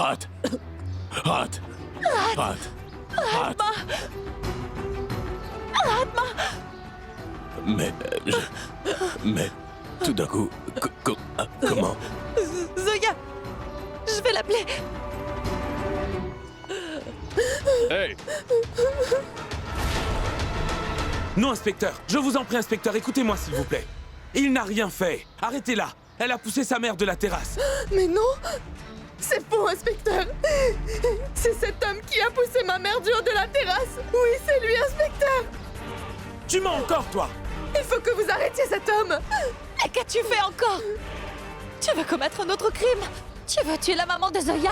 Rat. Rat. Rat. Rat. Mais... Mais... Tout d'un coup... Comment... Zoya! Je vais l'appeler. Hey! Non, inspecteur. Je vous en prie, inspecteur, écoutez-moi, s'il vous plaît. Il n'a rien fait. Arrêtez-la. Elle a poussé sa mère de la terrasse. Mais non! C'est faux, inspecteur! C'est cet homme qui a poussé ma mère du haut de la terrasse! Oui, c'est lui, inspecteur! Tu mens encore, toi! Il faut que vous arrêtiez cet homme! Et qu'as-tu fait encore? Tu veux commettre un autre crime? Tu veux tuer la maman de Zoya?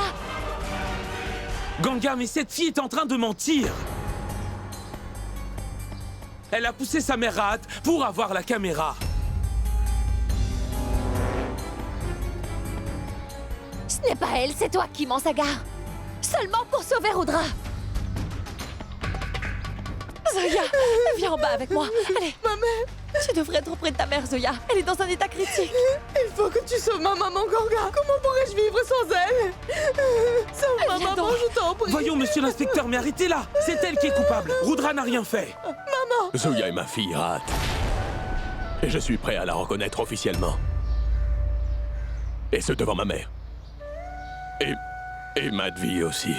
Ganga, mais cette fille est en train de mentir! Elle a poussé sa mère à hâte pour avoir la caméra. Ce n'est pas elle, c'est toi qui mens, Sagar. Seulement pour sauver Rudra. Zoya, viens en bas avec moi. Allez. Ma mère! Tu devrais être auprès de ta mère, Zoya. Elle est dans un état critique. Il faut que tu sauves ma maman, Ganga! Comment pourrais-je vivre sans elle? Sauve ma Viens maman, donc. je t'en prie! Voyons, monsieur l'inspecteur, mais arrêtez-la! C'est elle qui est coupable. Rudra n'a rien fait. Zoya est ma fille, Rat. Et je suis prêt à la reconnaître officiellement. Et ce devant ma mère. Et Madhvi aussi.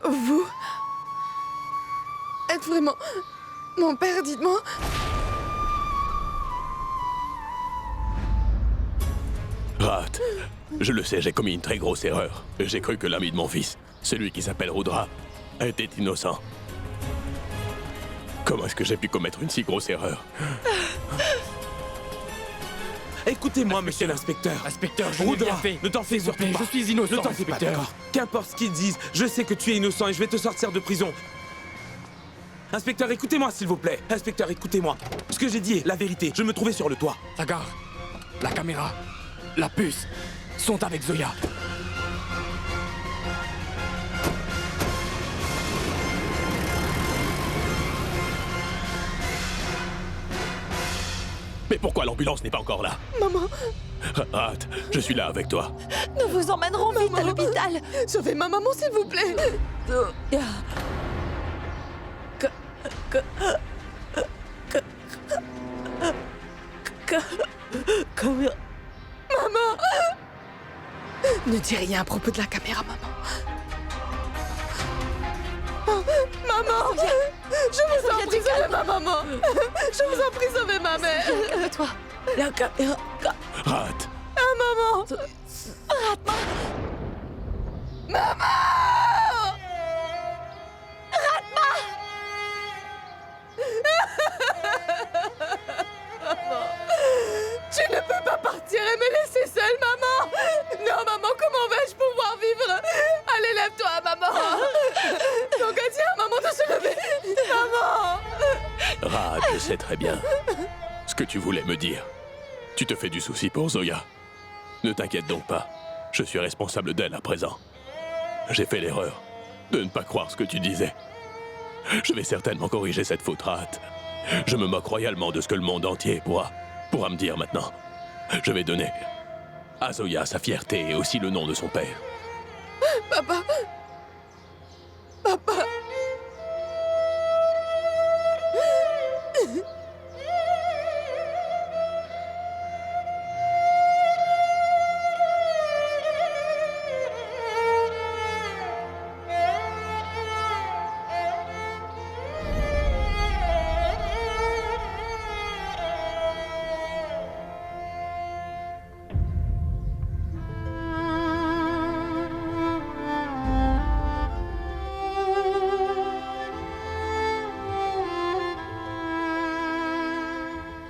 Vous êtes vraiment mon père, dites-moi. Rat, je le sais, j'ai commis une très grosse erreur. J'ai cru que l'ami de mon fils, celui qui s'appelle Rudra, était innocent. Comment est-ce que j'ai pu commettre une si grosse erreur? Écoutez-moi, monsieur l'inspecteur. Inspecteur, je n'ai rien Rudra, fait. ne t'en fais S'il vous surtout plaît, pas. je suis innocent, Ne t'en fais pas, inspecteur. d'accord? Qu'importe ce qu'ils disent, je sais que tu es innocent et je vais te sortir de prison. Inspecteur, écoutez-moi, s'il vous plaît. Inspecteur, écoutez-moi. Ce que j'ai dit est la vérité. Je me trouvais sur le toit. Sagar, la caméra, la puce sont avec Zoya. Mais pourquoi l'ambulance n'est pas encore là? Maman, Rat, je suis là avec toi. Nous vous emmènerons vite à l'hôpital. sauvez ma maman, s'il vous plaît! Maman! Ne dis rien à propos de la caméra, maman. Oh, maman! Je vous en prie, sauvez ma maman! Je vous en prie, sauvez ma mère! Calme-toi. La caméra. Rat, Ah, maman! Maman! Tu ne peux pas partir et me laisser seule, maman! Non, maman, comment vais-je pouvoir vivre? Allez, lève-toi, maman! Donc, dis à maman de se lever! Maman! Rat, je sais très bien ce que tu voulais me dire. Tu te fais du souci pour Zoya. Ne t'inquiète donc pas. Je suis responsable d'elle à présent. J'ai fait l'erreur de ne pas croire ce que tu disais. Je vais certainement corriger cette faute, Rat. Je me moque royalement de ce que le monde entier pourra me dire maintenant. Je vais donner à Zoya sa fierté et aussi le nom de son père. Papa! Papa!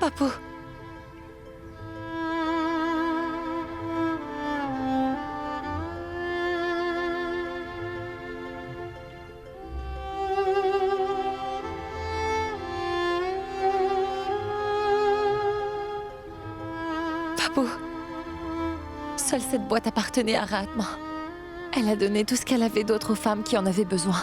Papou. Papou. Seule cette boîte appartenait à Ratma. Elle a donné tout ce qu'elle avait d'autre aux femmes qui en avaient besoin.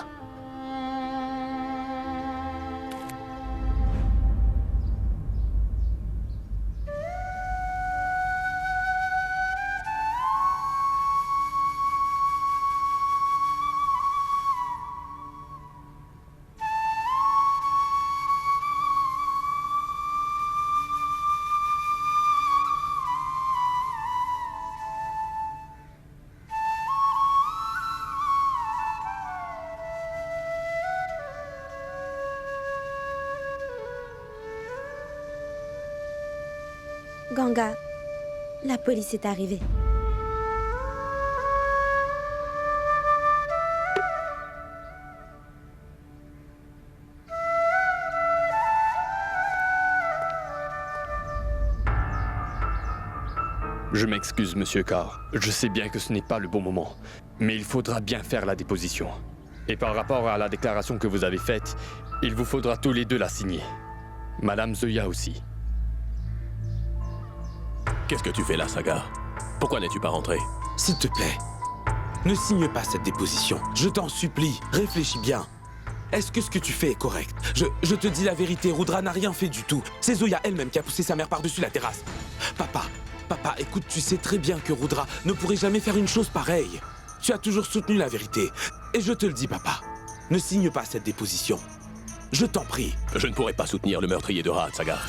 Ganga, la police est arrivée. Je m'excuse, monsieur Carr. Je sais bien que ce n'est pas le bon moment. Mais il faudra bien faire la déposition. Et par rapport à la déclaration que vous avez faite, il vous faudra tous les deux la signer. Madame Zoya aussi. Qu'est-ce que tu fais là, Sagar? Pourquoi n'es-tu pas rentré? S'il te plaît, ne signe pas cette déposition. Je t'en supplie, réfléchis bien. Est-ce que ce que tu fais est correct? Je te dis la vérité, Rudra n'a rien fait du tout. C'est Zoya elle-même qui a poussé sa mère par-dessus la terrasse. Papa, écoute, tu sais très bien que Rudra ne pourrait jamais faire une chose pareille. Tu as toujours soutenu la vérité. Et je te le dis, papa, ne signe pas cette déposition. Je t'en prie. Je ne pourrais pas soutenir le meurtrier de Rahat, Sagar.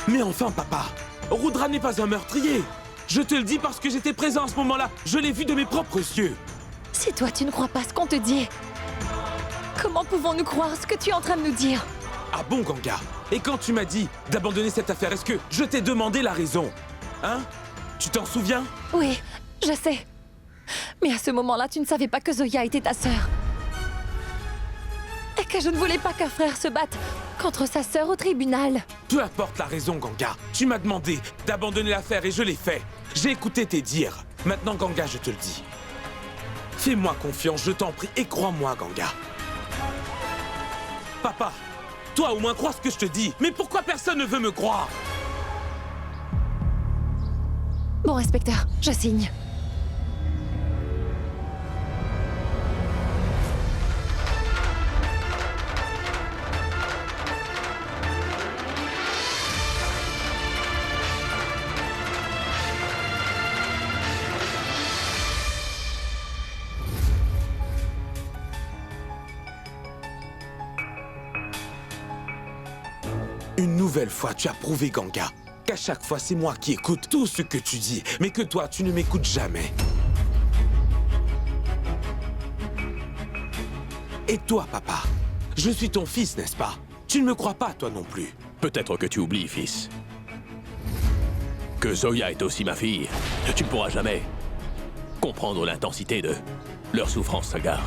Mais enfin, papa, Rudra n'est pas un meurtrier. Je te le dis parce que j'étais présent à ce moment-là. Je l'ai vu de mes propres yeux. Si toi tu ne crois pas ce qu'on te dit, comment pouvons-nous croire ce que tu es en train de nous dire? Ah bon, Ganga? Et quand tu m'as dit d'abandonner cette affaire, est-ce que je t'ai demandé la raison? Hein? Tu t'en souviens? Oui, je sais. Mais à ce moment-là, tu ne savais pas que Zoya était ta sœur. Et que je ne voulais pas qu'un frère se batte contre sa sœur au tribunal. Peu importe la raison, Ganga. Tu m'as demandé d'abandonner l'affaire et je l'ai fait. J'ai écouté tes dires. Maintenant, Ganga, je te le dis. Fais-moi confiance, je t'en prie, et crois-moi, Ganga. Papa, toi au moins crois ce que je te dis. Mais pourquoi personne ne veut me croire? Bon, inspecteur, je signe. Une nouvelle fois, tu as prouvé, Ganga, qu'à chaque fois, c'est moi qui écoute tout ce que tu dis, mais que toi, tu ne m'écoutes jamais. Et toi, papa, je suis ton fils, n'est-ce pas? Tu ne me crois pas, toi non plus. Peut-être que tu oublies, fils. Que Zoya est aussi ma fille. Tu ne pourras jamais comprendre l'intensité de leur souffrance, Sagar.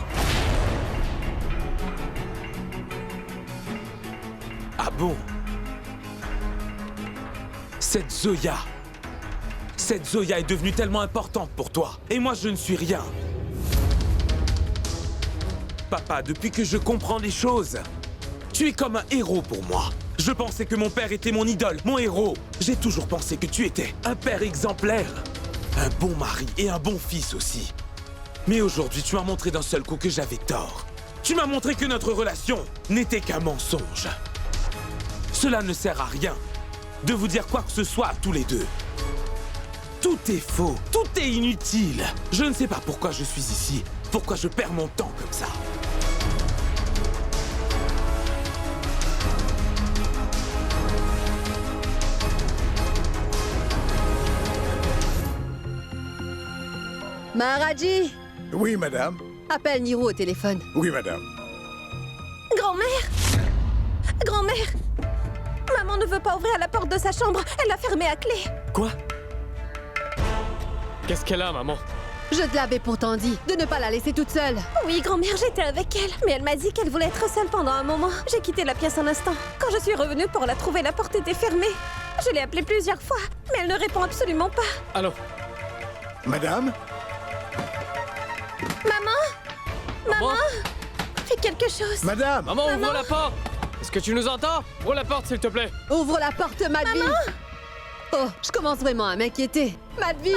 Ah bon? Cette Zoya est devenue tellement importante pour toi. Et moi, je ne suis rien. Papa, depuis que je comprends les choses, tu es comme un héros pour moi. Je pensais que mon père était mon idole, mon héros. J'ai toujours pensé que tu étais un père exemplaire. Un bon mari et un bon fils aussi. Mais aujourd'hui, tu m'as montré d'un seul coup que j'avais tort. Tu m'as montré que notre relation n'était qu'un mensonge. Cela ne sert à rien de vous dire quoi que ce soit à tous les deux. Tout est faux, tout est inutile. Je ne sais pas pourquoi je suis ici, pourquoi je perds mon temps comme ça. Maharaji, Oui, madame. appelle Niro au téléphone. Oui, madame. Grand-mère! Grand-mère! Maman ne veut pas ouvrir la porte de sa chambre. Elle l'a fermée à clé. Quoi? Qu'est-ce qu'elle a, maman? Je te l'avais pourtant dit de ne pas la laisser toute seule. Oui, grand-mère, j'étais avec elle. Mais elle m'a dit qu'elle voulait être seule pendant un moment. J'ai quitté la pièce un instant. Quand je suis revenue pour la trouver, la porte était fermée. Je l'ai appelée plusieurs fois, mais elle ne répond absolument pas. Allô? Madame? Maman, fais quelque chose. Madame? Maman, ouvre la porte! Est-ce que tu nous entends? Ouvre la porte, s'il te plaît! Ouvre la porte, Madvi. Oh, je commence vraiment à m'inquiéter. Madvi!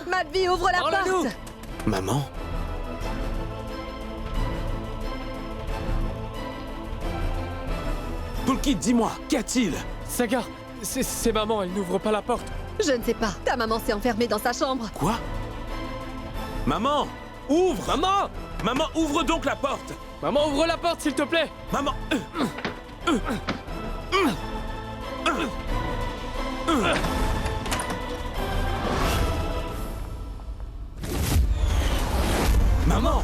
Madvi, ouvre la Parle-nous. porte. Maman? Pulkit, dis-moi, qu'y a-t-il? Sagar, c'est maman, elle n'ouvre pas la porte. Je ne sais pas. Ta maman s'est enfermée dans sa chambre. Quoi? Maman, ouvre! Maman! Maman, ouvre donc la porte! Maman, ouvre la porte, s'il te plaît! Maman! Maman!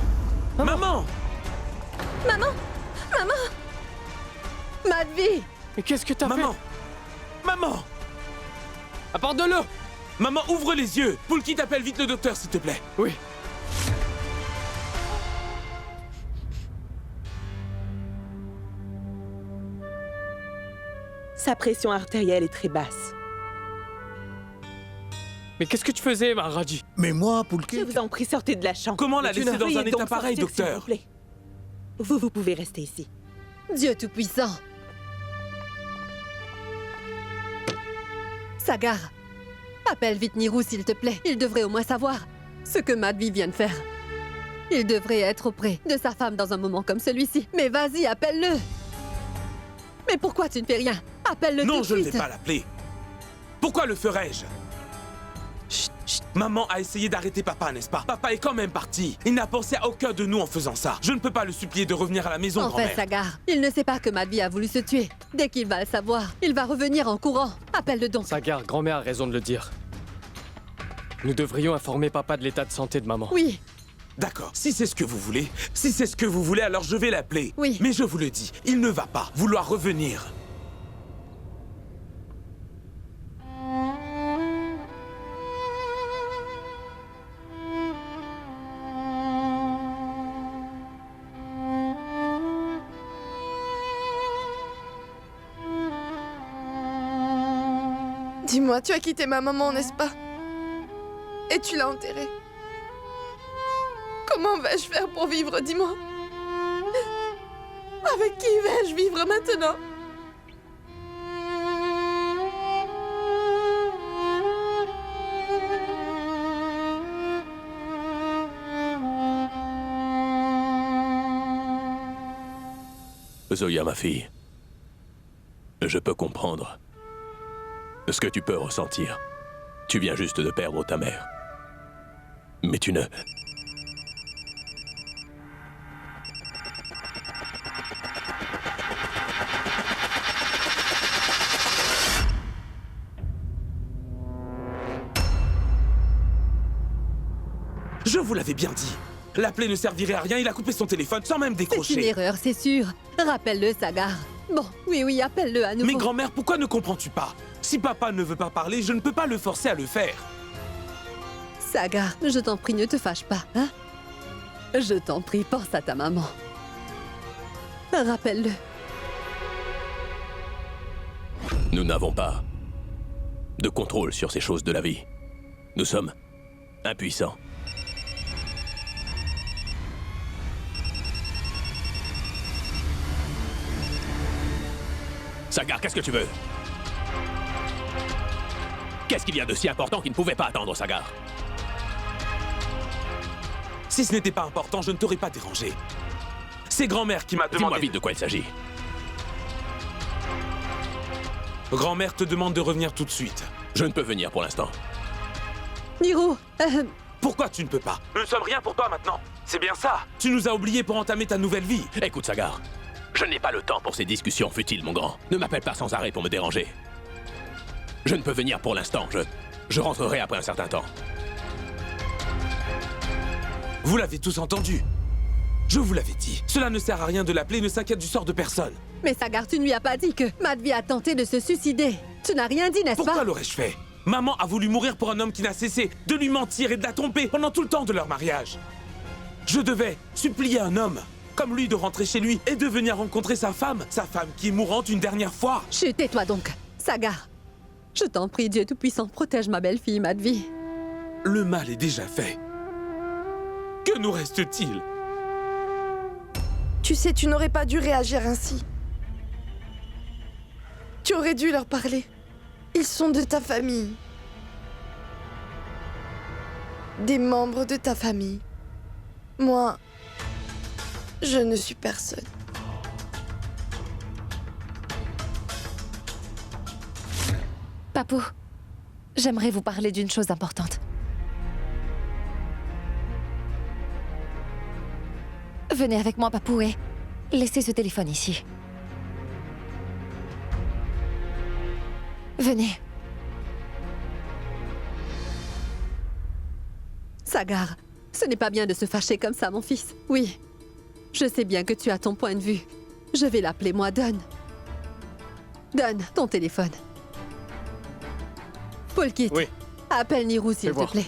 Maman! Maman, Madvi! Mais qu'est-ce que t'as fait? Maman! Maman! Apporte de l'eau! Maman, ouvre les yeux! Poulki, t'appelle vite le docteur, s'il te plaît. Oui. Sa pression artérielle est très basse. Mais qu'est-ce que tu faisais, Maharaji? Mais moi, Je Poulki... vous en prie, sortez de la chambre. Comment la laisser dans Veuillez un état donc pareil, sortir, s'il docteur? vous plaît. Vous pouvez rester ici. Dieu Tout-Puissant! Sagar, appelle vite Nirou, s'il te plaît. Il devrait au moins savoir ce que Madvi vient de faire. Il devrait être auprès de sa femme dans un moment comme celui-ci. Mais vas-y, appelle-le! Mais pourquoi tu ne fais rien? Appelle-le tout Non, de je ne suite! vais pas l'appeler. Pourquoi le ferais-je? Chut, chut. Maman a essayé d'arrêter papa, n'est-ce pas? Papa est quand même parti. Il n'a pensé à aucun de nous en faisant ça. Je ne peux pas le supplier de revenir à la maison, En fait, grand-mère. Sagar, il ne sait pas que Madvi a voulu se tuer. Dès qu'il va le savoir, il va revenir en courant. Appelle-le donc. Sagar, grand-mère a raison de le dire. Nous devrions informer papa de l'état de santé de maman. Oui, D'accord, si c'est ce que vous voulez, alors je vais l'appeler. Oui. Mais je vous le dis, il ne va pas vouloir revenir. Dis-moi, tu as quitté ma maman, n'est-ce pas? Et tu l'as enterrée. Comment vais-je faire pour vivre, dis-moi? Avec qui vais-je vivre maintenant? Zoya, ma fille, je peux comprendre ce que tu peux ressentir. Tu viens juste de perdre ta mère. Mais tu ne... Je vous l'avais bien dit. L'appeler ne servirait à rien, il a coupé son téléphone sans même c'est une décrocher. erreur, c'est sûr. Rappelle-le, Sagar. Bon, oui, appelle-le à nouveau. Mais grand-mère, pourquoi ne comprends-tu pas? Si papa ne veut pas parler, je ne peux pas le forcer à le faire. Sagar, je t'en prie, ne te fâche pas, hein? Je t'en prie, pense à ta maman. Rappelle-le. Nous n'avons pas de contrôle sur ces choses de la vie. Nous sommes impuissants. Sagar, qu'est-ce que tu veux? Qu'est-ce qu'il y a de si important qui ne pouvait pas attendre, Sagar? Si ce n'était pas important, je ne t'aurais pas dérangé. C'est grand-mère qui m'a Dis-moi demandé... vite de quoi il s'agit. Grand-mère te demande de revenir tout de suite. Je ne peux venir pour l'instant. Niro, Pourquoi tu ne peux pas? Nous ne sommes rien pour toi maintenant. C'est bien ça. Tu nous as oubliés pour entamer ta nouvelle vie. Écoute, Sagar, je n'ai pas le temps pour ces discussions futiles, mon grand. Ne m'appelle pas sans arrêt pour me déranger. Je ne peux venir pour l'instant. Je rentrerai après un certain temps. Vous l'avez tous entendu. Je vous l'avais dit. Cela ne sert à rien de l'appeler, ne s'inquiète du sort de personne. mais Sagar, tu ne lui as pas dit que Madvi a tenté de se suicider. Tu n'as rien dit, n'est-ce Pourquoi pas? l'aurais-je fait? Maman a voulu mourir pour un homme qui n'a cessé de lui mentir et de la tromper pendant tout le temps de leur mariage. Je devais supplier un homme comme lui de rentrer chez lui et de venir rencontrer sa femme qui est mourante une dernière fois. Chut, tais-toi donc. Sagar, je t'en prie, Dieu Tout-Puissant, protège ma belle-fille, Madvi. Le mal est déjà fait. Que nous reste-t-il? Tu sais, tu n'aurais pas dû réagir ainsi. Tu aurais dû leur parler. Ils sont de ta famille. Des membres de ta famille. Moi, je ne suis personne. Papou, j'aimerais vous parler d'une chose importante. Venez avec moi, Papou, et laissez ce téléphone ici. Venez. Sagar, ce n'est pas bien de se fâcher comme ça, mon fils. Oui, je sais bien que tu as ton point de vue. Je vais l'appeler, moi, Don. Donne ton téléphone. Polkit, Oui. appelle Nirou s'il Fais te voir. plaît.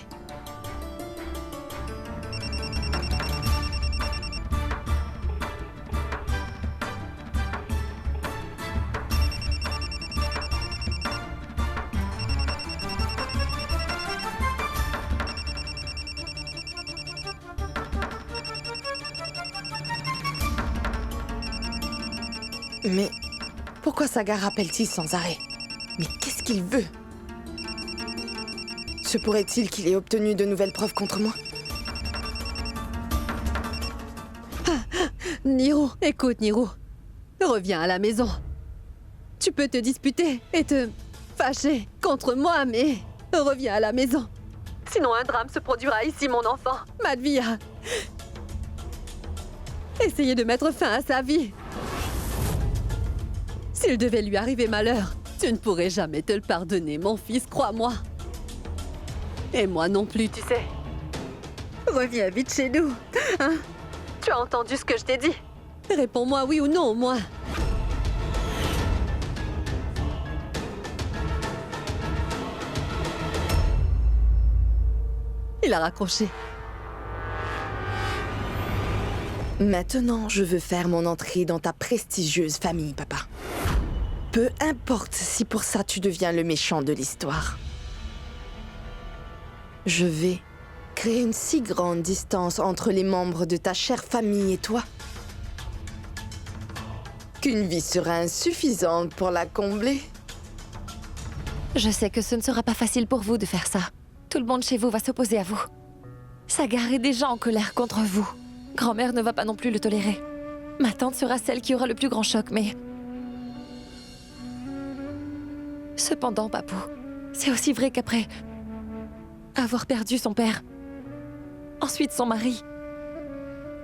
Mais pourquoi Sagar rappelle-t-il sans arrêt? Mais qu'est-ce qu'il veut? Se pourrait-il qu'il ait obtenu de nouvelles preuves contre moi? Nirou, écoute Nirou. Reviens à la maison. Tu peux te disputer et te fâcher contre moi, mais reviens à la maison. Sinon un drame se produira ici, mon enfant. Madvi a essayé de mettre fin à sa vie. S'il devait lui arriver malheur, tu ne pourrais jamais te le pardonner, mon fils, crois-moi. Et moi non plus, tu sais. Reviens vite chez nous, hein? Tu as entendu ce que je t'ai dit? Réponds-moi oui ou non, au moins. Il a raccroché. Maintenant, je veux faire mon entrée dans ta prestigieuse famille, papa. Peu importe si pour ça tu deviens le méchant de l'histoire. Je vais créer une si grande distance entre les membres de ta chère famille et toi qu'une vie sera insuffisante pour la combler. Je sais que ce ne sera pas facile pour vous de faire ça. Tout le monde chez vous va s'opposer à vous. Sagar est déjà en colère contre vous. Grand-mère ne va pas non plus le tolérer. Ma tante sera celle qui aura le plus grand choc, mais... Cependant, Papou, c'est aussi vrai qu'après avoir perdu son père, ensuite son mari,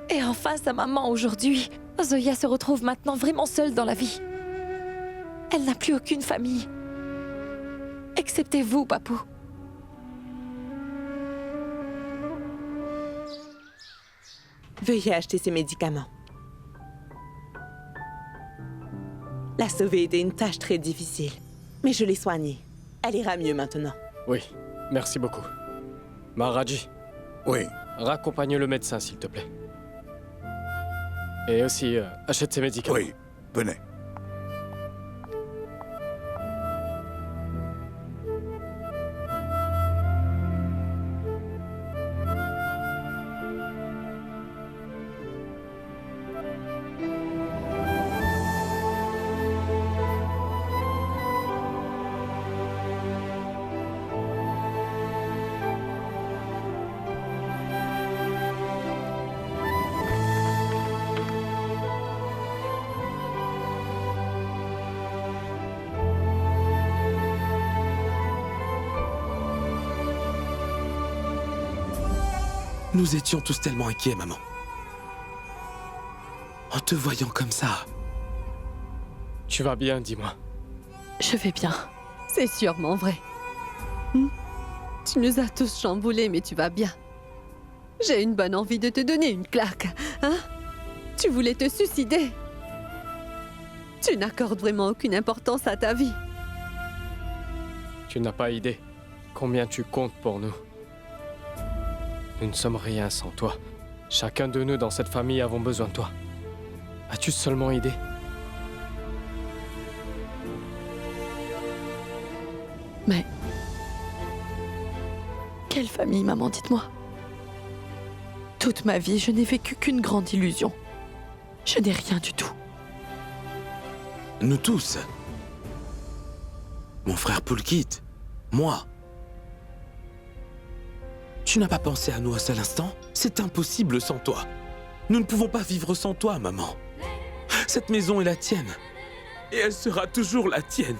et enfin sa maman aujourd'hui, Zoya se retrouve maintenant vraiment seule dans la vie. Elle n'a plus aucune famille. Excepté vous, Papou. Veuillez acheter ses médicaments. La sauver était une tâche très difficile, mais je l'ai soignée. Elle ira mieux maintenant. Oui, merci beaucoup. Maharaji, Oui. raccompagne le médecin, s'il te plaît. Et aussi, achète ses médicaments. Oui. Venez. Nous étions tous tellement inquiets, maman. En te voyant comme ça. Tu vas bien, dis-moi. Je vais bien. C'est sûrement vrai. Tu nous as tous chamboulés, mais tu vas bien. J'ai une bonne envie de te donner une claque, hein? Tu voulais te suicider. Tu n'accordes vraiment aucune importance à ta vie. Tu n'as pas idée combien tu comptes pour nous. Nous ne sommes rien sans toi. Chacun de nous dans cette famille avons besoin de toi. As-tu seulement idée? Mais... Quelle famille, maman, dites-moi. Toute ma vie, je n'ai vécu qu'une grande illusion. Je n'ai rien du tout. Nous tous. Mon frère Polkit. Moi. Tu n'as pas pensé à nous un seul instant? C'est impossible sans toi. Nous ne pouvons pas vivre sans toi, maman. Cette maison est la tienne. Et elle sera toujours la tienne.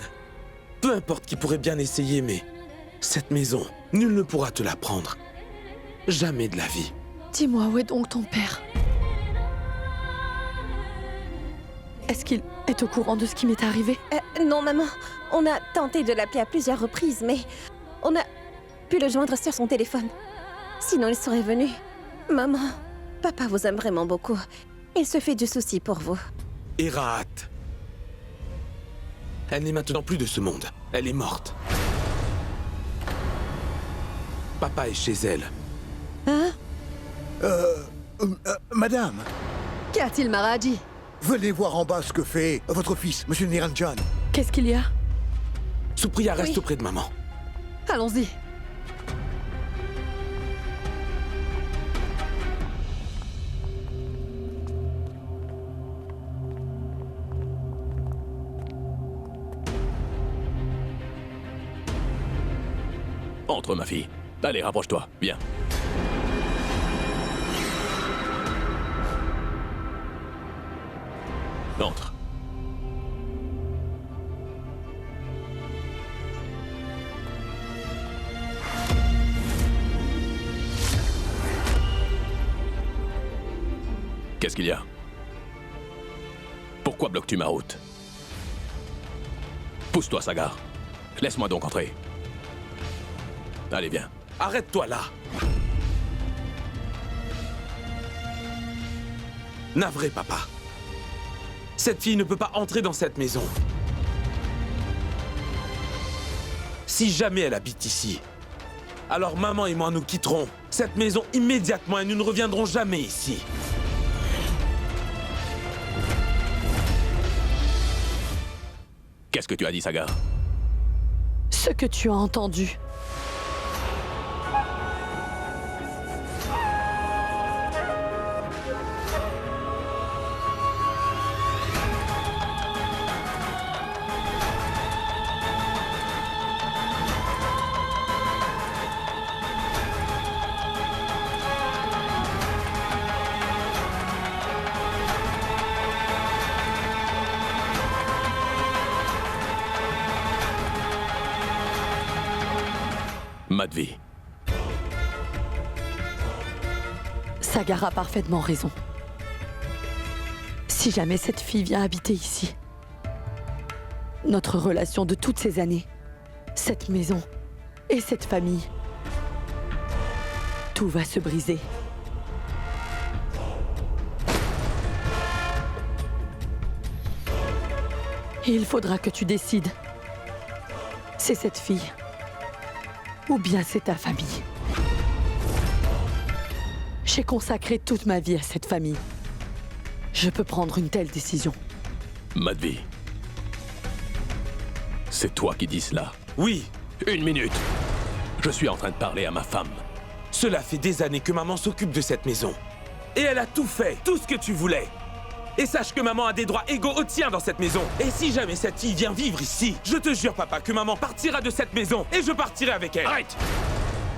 Peu importe qui pourrait bien essayer, mais... cette maison, nul ne pourra te la prendre. Jamais de la vie. Dis-moi, où est donc ton père? Est-ce qu'il est au courant de ce qui m'est arrivé? Non, maman. On a tenté de l'appeler à plusieurs reprises, mais on a pu le joindre sur son téléphone. Sinon, il serait venu. Maman, papa vous aime vraiment beaucoup. Il se fait du souci pour vous. Eraat. Elle n'est maintenant plus de ce monde. Elle est morte. Papa est chez elle. Madame, Qu'y a-t-il, Maharaji? venez voir en bas ce que fait votre fils, Monsieur Niranjan. Qu'est-ce qu'il y a? Supriya reste Oui. auprès de maman. Allons-y. Entre, ma fille. Allez, rapproche-toi. Viens. Entre. Qu'est-ce qu'il y a? Pourquoi bloques-tu ma route? Pousse-toi, Sagar. Laisse-moi donc entrer. Allez, viens. Arrête-toi là. Navré, papa. Cette fille ne peut pas entrer dans cette maison. Si jamais elle habite ici, alors maman et moi nous quitterons cette maison immédiatement et nous ne reviendrons jamais ici. Qu'est-ce que tu as dit, Sagar? Ce que tu as entendu. Madhvi. Sagar a parfaitement raison. Si jamais cette fille vient habiter ici, notre relation de toutes ces années, cette maison et cette famille, tout va se briser. Et il faudra que tu décides. C'est cette fille ou bien c'est ta famille. J'ai consacré toute ma vie à cette famille. Je peux prendre une telle décision. Madhvi. C'est toi qui dis cela. Oui, 1 minute. Je suis en train de parler à ma femme. cela fait des années que maman s'occupe de cette maison. Et elle a tout fait, tout ce que tu voulais. Et sache que maman a des droits égaux aux tiens dans cette maison. Et si jamais cette fille vient vivre ici, je te jure, papa, que maman partira de cette maison et je partirai avec elle. Arrête!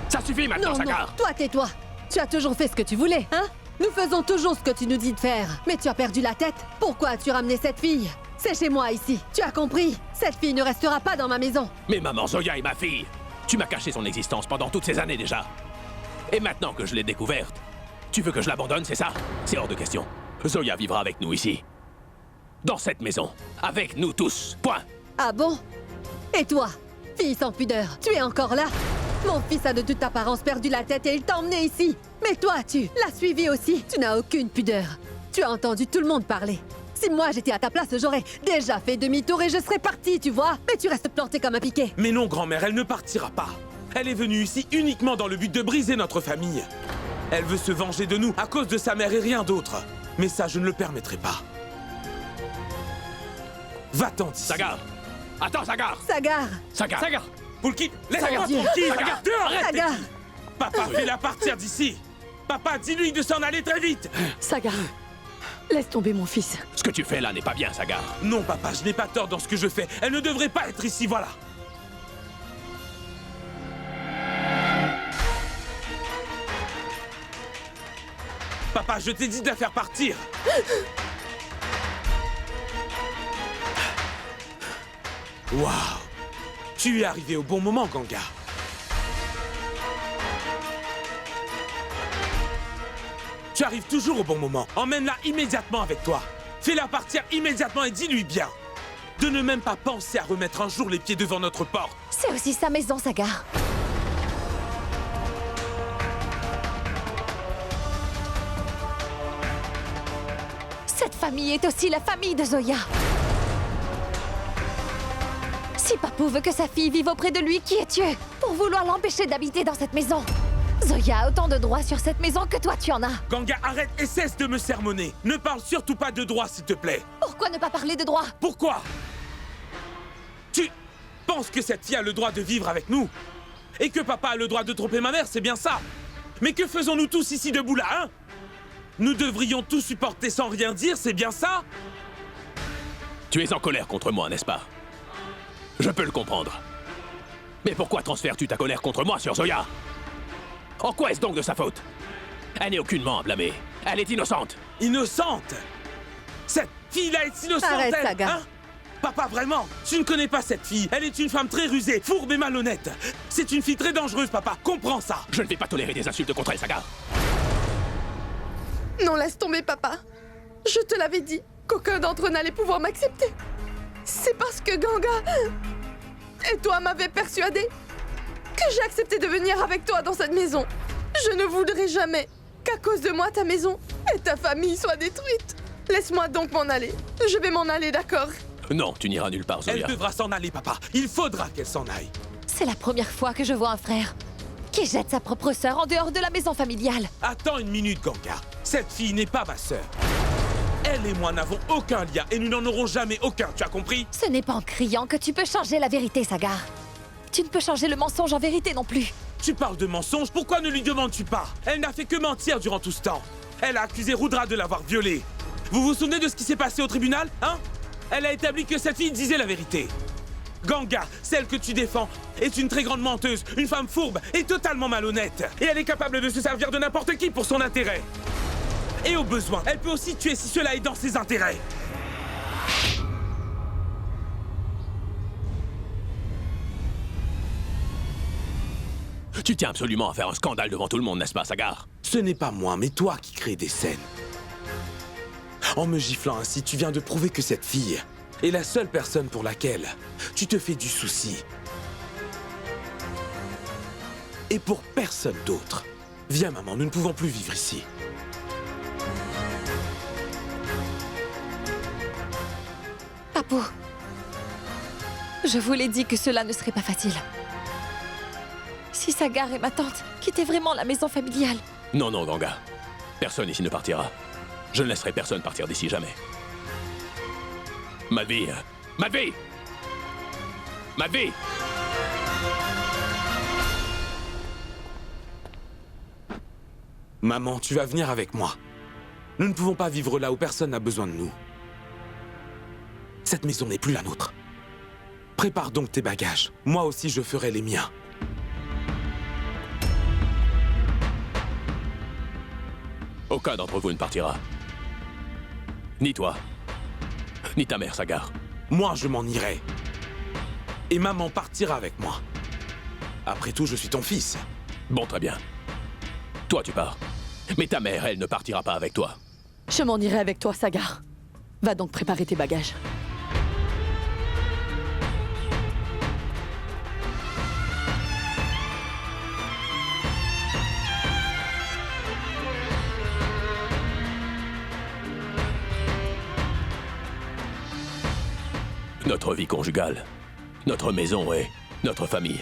Ça suffit maintenant, Non, non, Sagar! toi tais-toi. Tu as toujours fait ce que tu voulais, hein? Nous faisons toujours ce que tu nous dis de faire. Mais tu as perdu la tête. Pourquoi as-tu ramené cette fille? C'est chez moi ici. Tu as compris? Cette fille ne restera pas dans ma maison. Mais maman Zoya est ma fille! Tu m'as caché son existence pendant toutes ces années déjà. Et maintenant que je l'ai découverte, tu veux que je l'abandonne, c'est ça? C'est hors de question. Zoya vivra avec nous ici. Dans cette maison. Avec nous tous. Point. Ah bon? Et toi, fille sans pudeur, tu es encore là? Mon fils a de toute apparence perdu la tête et il t'a emmené ici. Mais toi, tu l'as suivi aussi. Tu n'as aucune pudeur. Tu as entendu tout le monde parler. Si moi j'étais à ta place, j'aurais déjà fait demi-tour et je serais partie, tu vois? Mais tu restes planté comme un piquet. Mais non, grand-mère, elle ne partira pas. Elle est venue ici uniquement dans le but de briser notre famille. Elle veut se venger de nous à cause de sa mère et rien d'autre. Mais ça, je ne le permettrai pas. Va-t'en d'ici. Sagar! Attends, Sagar! Sagar! Sagar! Sagar! Poulkit, laisse-moi Sagar. tranquille. Sagar. Dehors, arrête. Sagar! Papa, fais-la partir d'ici. Papa, dis-lui de s'en aller très vite. Sagar, laisse tomber mon fils. Ce que tu fais là n'est pas bien, Sagar. Non, papa, je n'ai pas tort dans ce que je fais. Elle ne devrait pas être ici, voilà. Papa, je t'ai dit de la faire partir. Waouh! Tu es arrivé au bon moment, Ganga. Tu arrives toujours au bon moment. Emmène-la immédiatement avec toi. Fais-la partir immédiatement et dis-lui bien de ne même pas penser à remettre un jour les pieds devant notre porte. C'est aussi sa maison, Sagar. Cette famille est aussi la famille de Zoya. Si Papou veut que sa fille vive auprès de lui, qui es-tu pour vouloir l'empêcher d'habiter dans cette maison? Zoya a autant de droits sur cette maison que toi tu en as. Ganga, arrête et cesse de me sermonner. Ne parle surtout pas de droit, s'il te plaît. Pourquoi ne pas parler de droits? Pourquoi? Tu penses que cette fille a le droit de vivre avec nous? Et que papa a le droit de tromper ma mère, c'est bien ça? Mais que faisons-nous tous ici debout là, hein? Nous devrions tout supporter sans rien dire, c'est bien ça? Tu es en colère contre moi, n'est-ce pas? Je peux le comprendre. Mais pourquoi transfères-tu ta colère contre moi sur Zoya? En quoi est-ce donc de sa faute? Elle n'est aucunement à blâmer. Elle est innocente. Innocente? Cette fille-là est innocente, Arrête, elle, Saga. hein? Papa, vraiment? Tu ne connais pas cette fille. Elle est une femme très rusée, fourbe et malhonnête. C'est une fille très dangereuse, papa. Comprends ça. Je ne vais pas tolérer des insultes contre elle, Saga. Non, laisse tomber, papa. Je te l'avais dit qu'aucun d'entre eux n'allait pouvoir m'accepter. C'est parce que Ganga et toi m'avaient persuadé que j'ai accepté de venir avec toi dans cette maison. Je ne voudrais jamais qu'à cause de moi, ta maison et ta famille soient détruites. Laisse-moi donc m'en aller. Je vais m'en aller, d'accord? Non, tu n'iras nulle part, Elle Zoya. devra s'en aller, papa. Il faudra qu'elle s'en aille. C'est la première fois que je vois un frère qui jette sa propre sœur en dehors de la maison familiale. Attends une minute, Ganga. Cette fille n'est pas ma sœur. Elle et moi n'avons aucun lien et nous n'en aurons jamais aucun, tu as compris? Ce n'est pas en criant que tu peux changer la vérité, Sagar. Tu ne peux changer le mensonge en vérité non plus. Tu parles de mensonges, pourquoi ne lui demandes-tu pas? Elle n'a fait que mentir durant tout ce temps. Elle a accusé Rudra de l'avoir violée. Vous vous souvenez de ce qui s'est passé au tribunal, hein? Elle a établi que cette fille disait la vérité. Ganga, celle que tu défends, est une très grande menteuse, une femme fourbe et totalement malhonnête. Et elle est capable de se servir de n'importe qui pour son intérêt. Et au besoin, elle peut aussi tuer si cela est dans ses intérêts. Tu tiens absolument à faire un scandale devant tout le monde, n'est-ce pas, Sagar? Ce n'est pas moi, mais toi qui crée des scènes. En me giflant ainsi, tu viens de prouver que cette fille est la seule personne pour laquelle tu te fais du souci. Et pour personne d'autre. Viens, maman, nous ne pouvons plus vivre ici. Papou, je vous l'ai dit que cela ne serait pas facile. Si Sagar et ma tante quittaient vraiment la maison familiale, Non, non, Ganga. Personne ici ne partira. Je ne laisserai personne partir d'ici, jamais. Madvi! Madvi! Madvi! Maman, tu vas venir avec moi. Nous ne pouvons pas vivre là où personne n'a besoin de nous. Cette maison n'est plus la nôtre. Prépare donc tes bagages. Moi aussi, je ferai les miens. Aucun d'entre vous ne partira. Ni toi, ni ta mère, Sagar. Moi, je m'en irai. Et maman partira avec moi. Après tout, je suis ton fils. Bon, très bien. Toi, tu pars. Mais ta mère, elle, ne partira pas avec toi. Je m'en irai avec toi, Sagar. Va donc préparer tes bagages. Notre vie conjugale, notre maison et notre famille.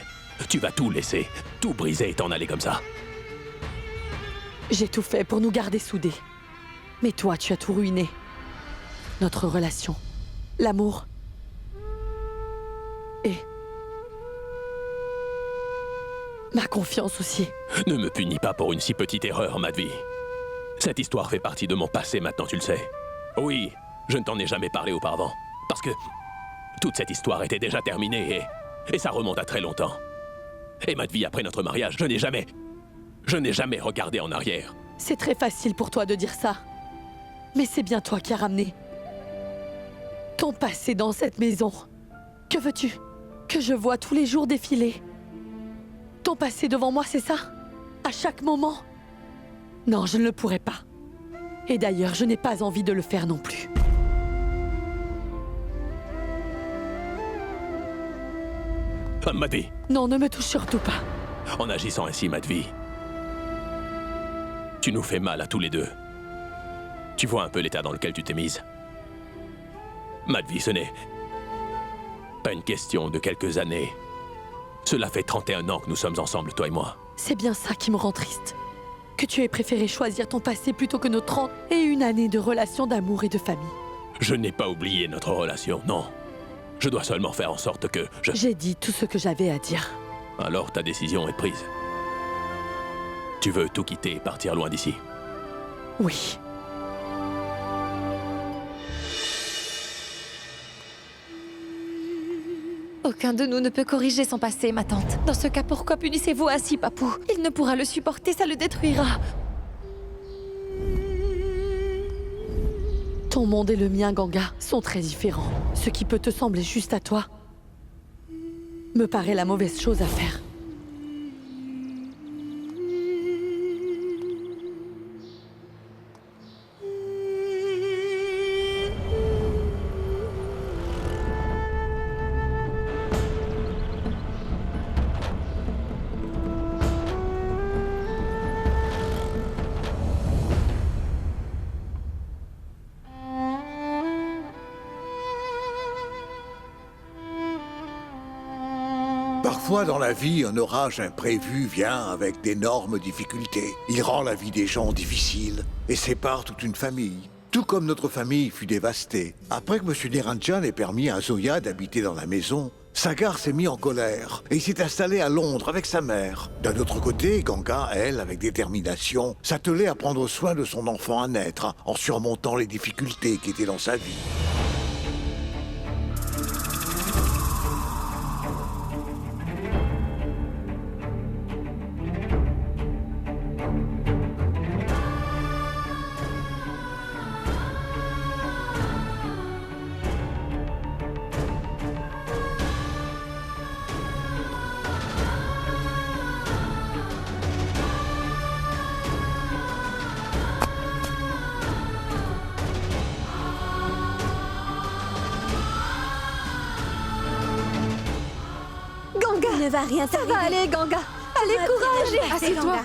Tu vas tout laisser, tout briser et t'en aller comme ça. J'ai tout fait pour nous garder soudés. Mais toi, tu as tout ruiné. Notre relation, l'amour et ma confiance aussi. Ne me punis pas pour une si petite erreur, Madvi. Cette histoire fait partie de mon passé, maintenant tu le sais. Oui, je ne t'en ai jamais parlé auparavant, parce que toute cette histoire était déjà terminée et ça remonte à très longtemps. Et Madvi, après notre mariage, je n'ai jamais regardé en arrière. C'est très facile pour toi de dire ça. Mais c'est bien toi qui as ramené ton passé dans cette maison. Que veux-tu? Que je vois tous les jours défiler. Ton passé devant moi, c'est ça? À chaque moment? Non, je ne le pourrai pas. Et d'ailleurs, je n'ai pas envie de le faire non plus. Madvi, Non, ne me touche surtout pas. en agissant ainsi, Madvi, tu nous fais mal à tous les deux. Tu vois un peu l'état dans lequel tu t'es mise. Madvi, ce n'est Pas une question de quelques années. Cela fait 31 ans que nous sommes ensemble, toi et moi. C'est bien ça qui me rend triste. Que tu aies préféré choisir ton passé plutôt que nos 31 années de relation d'amour et de famille. Je n'ai pas oublié notre relation, non. Je dois seulement faire en sorte que je... J'ai dit tout ce que j'avais à dire. Alors ta décision est prise. Tu veux tout quitter et partir loin d'ici? Oui. Aucun de nous ne peut corriger son passé, ma tante. Dans ce cas, pourquoi punissez-vous ainsi, Papou? Il ne pourra le supporter, ça le détruira. Ton monde et le mien, Ganga, sont très différents. Ce qui peut te sembler juste à toi me paraît la mauvaise chose à faire. Parfois dans la vie, un orage imprévu vient avec d'énormes difficultés. Il rend la vie des gens difficile et sépare toute une famille. Tout comme notre famille fut dévastée. Après que M. Niranjan ait permis à Zoya d'habiter dans la maison, Sagar s'est mis en colère et il s'est installé à Londres avec sa mère. D'un autre côté, Ganga, elle, avec détermination, s'attelait à prendre soin de son enfant à naître en surmontant les difficultés qui étaient dans sa vie. Il ne va rien Ça va aller, Ganga. Allez, courage. Assieds-toi.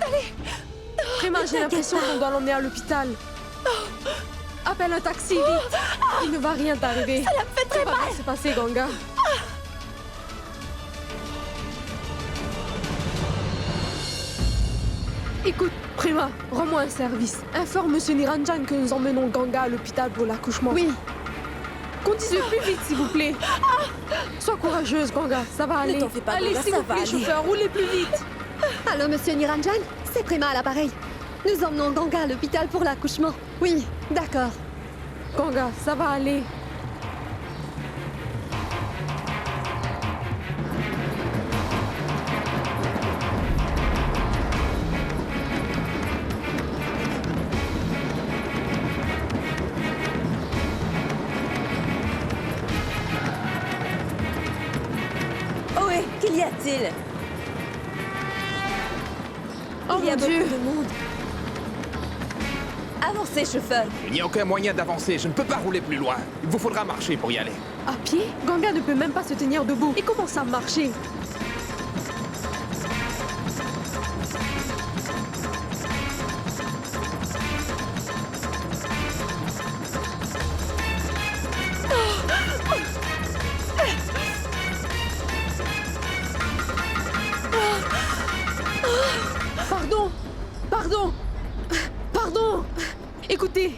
Prima, j'ai l'impression qu'on doit l'emmener à l'hôpital. Appelle un taxi, vite. Il ne va rien t'arriver. Ça la fait très mal. Ça va se passer, Ganga. Écoute, Prima, rends-moi un service. Informe M. Niranjan que nous emmenons Ganga à l'hôpital pour l'accouchement. Oui. Conduisez plus vite, s'il vous plaît. Sois courageuse, Ganga, ça va aller. t'en fais pas, Allez, Ganga, s'il ça vous va plaît, aller. chauffeur, roulez plus vite. Allô, Monsieur Niranjan? C'est Prima à l'appareil. Nous emmenons Ganga à l'hôpital pour l'accouchement. Oui, d'accord. Ganga, ça va aller. Ohé, qu'y a-t-il? Oh Il y a mon Dieu. beaucoup de monde. Avancez, chauffeur. Il n'y a aucun moyen d'avancer, je ne peux pas rouler plus loin. Il vous faudra marcher pour y aller. À pied? Ganga ne peut même pas se tenir debout. Et comment ça marcher? Pardon! Pardon! Pardon! Écoutez,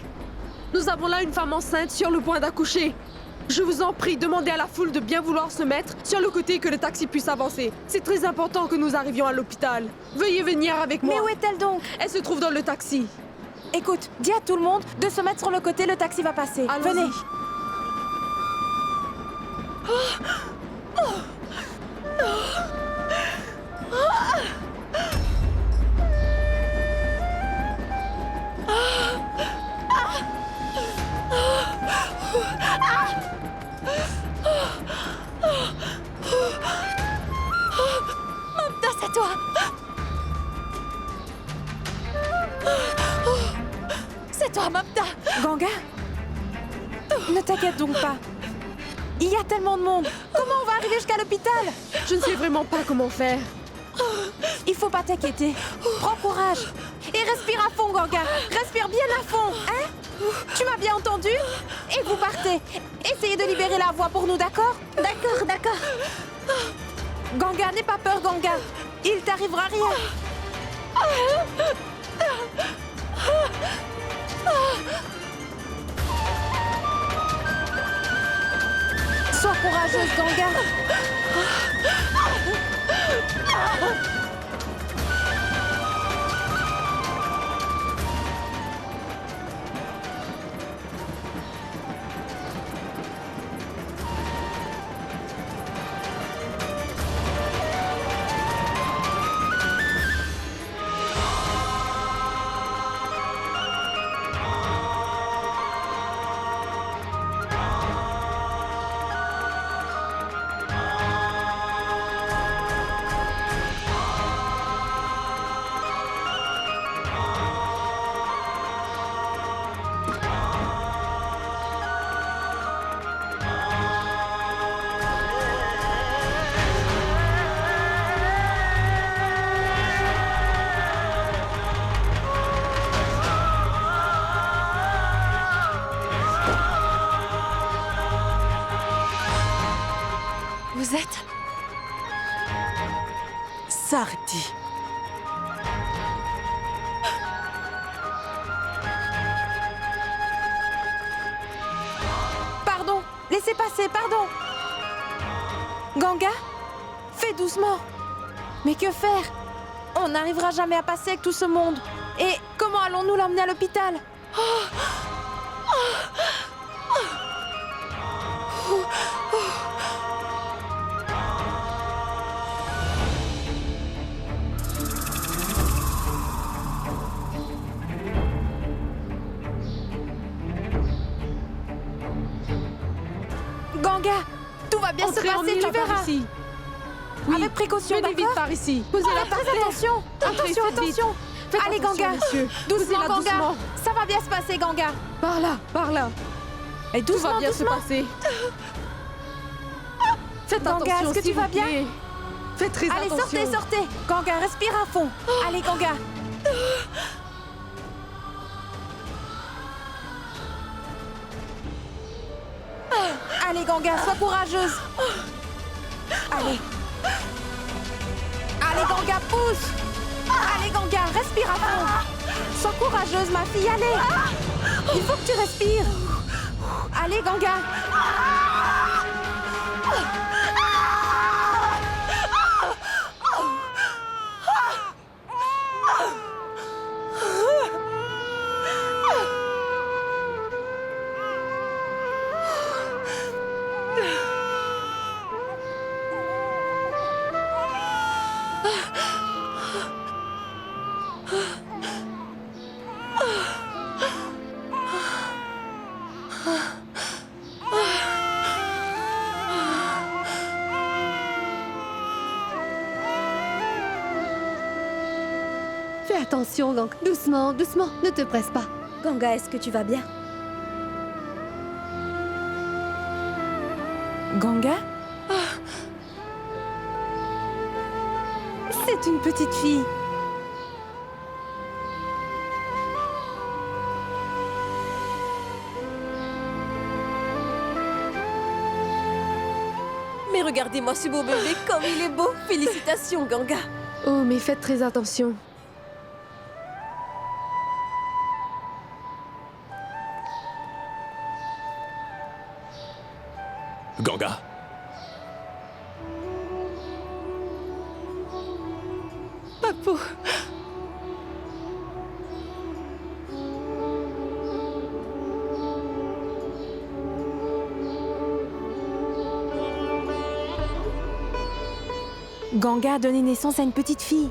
nous avons là une femme enceinte sur le point d'accoucher. Je vous en prie, demandez à la foule de bien vouloir se mettre sur le côté que le taxi puisse avancer. C'est très important que nous arrivions à l'hôpital. Veuillez venir avec moi. Mais où est-elle donc? Elle se trouve dans le taxi. Écoute, dis à tout le monde de se mettre sur le côté, le taxi va passer. Allons-y. Venez. Mapda, c'est toi. C'est toi, Mapda. Ganga? Ne t'inquiète donc pas. Il y a tellement de monde. Comment on va arriver jusqu'à l'hôpital? Je ne sais vraiment pas comment faire. Il faut pas t'inquiéter. Prends courage. Et respire à fond, Ganga. Respire bien à fond, hein? Tu m'as bien entendu? Et vous partez. Essayez de libérer la voie pour nous, d'accord? D'accord, d'accord. Ganga, n'aie pas peur, Ganga. Il t'arrivera rien. Sois courageuse, Ganga. Vous êtes... Sardi. Pardon, laissez passer, pardon. Ganga, fais doucement. Mais que faire? On n'arrivera jamais à passer avec tout ce monde. Et comment allons-nous l'emmener à l'hôpital? Ganga, tout va bien se passer, tu verras. Ici. Oui, Avec précaution, venez vite d'accord? par ici. Posez-la par terre. Attention, attention, faites vite. attention. Faites Allez, attention, Ganga. monsieur. Doucement, Posez-la Ganga. doucement. Ça va bien se passer, Ganga. Par là, par là. Et Tout doucement, va bien doucement. se passer. Faites Ganga, attention, est-ce que tu s'il vas vous bien? plaît. Faites très Allez, attention. sortez, sortez. Ganga, respire à fond. Allez, Ganga. Allez, Ganga, sois courageuse. Allez. Allez, Ganga, pousse. Allez, Ganga, respire à fond. Sois courageuse, ma fille, allez. Il faut que tu respires. Allez, Ganga. Fais attention, Ganga. Doucement, doucement. Ne te presse pas. Ganga, est-ce que tu vas bien? Ganga? C'est une petite fille. Mais regardez-moi ce beau bébé, comme il est beau. Félicitations, Ganga. Oh, mais faites très attention. Ganga, Papou. Ganga a donné naissance à une petite fille.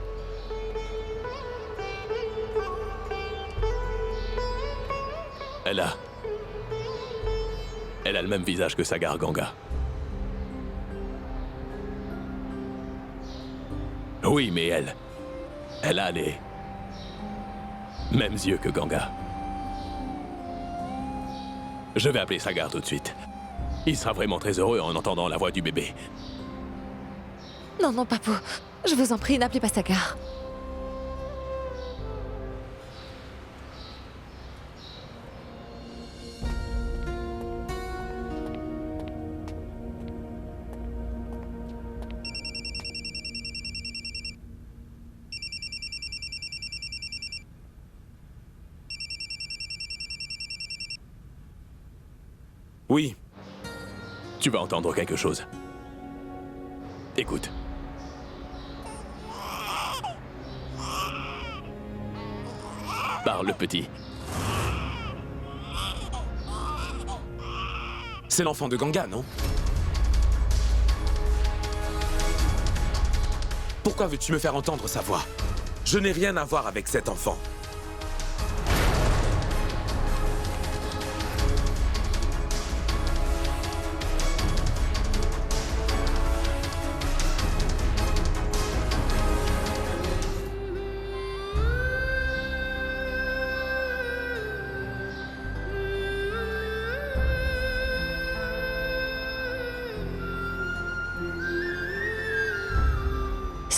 elle a le même visage que Sagar, Ganga. Oui, mais elle a les mêmes yeux que Ganga. Je vais appeler Sagar tout de suite. Il sera vraiment très heureux en entendant la voix du bébé. Non, non, Papou. Je vous en prie, n'appelez pas Sagar. Oui, Tu vas entendre quelque chose. Écoute. Parle, petit. c'est l'enfant de Ganga, non? Pourquoi veux-tu me faire entendre sa voix? Je n'ai rien à voir avec cet enfant.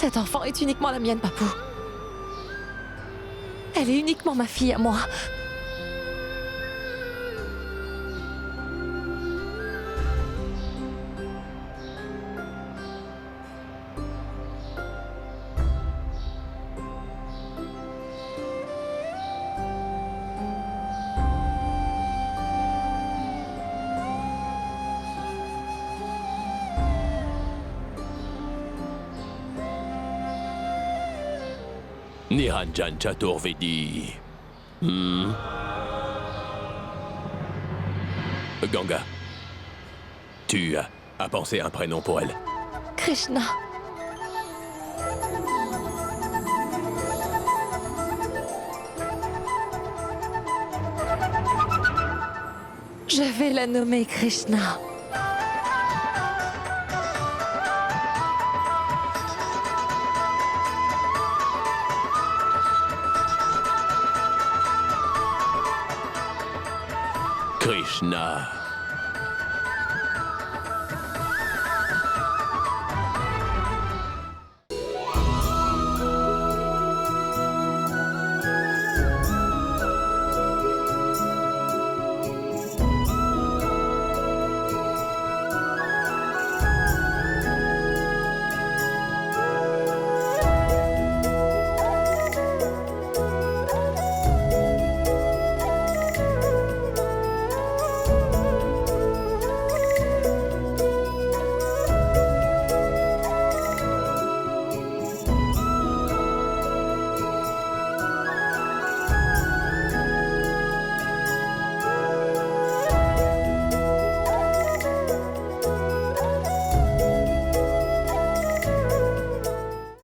Cette enfant est uniquement la mienne, Papou. Elle est uniquement ma fille à moi. Niranjan Chaturvedi. Ganga. Tu as pensé à un prénom pour elle? Krishna. Je vais la nommer Krishna. Krishna.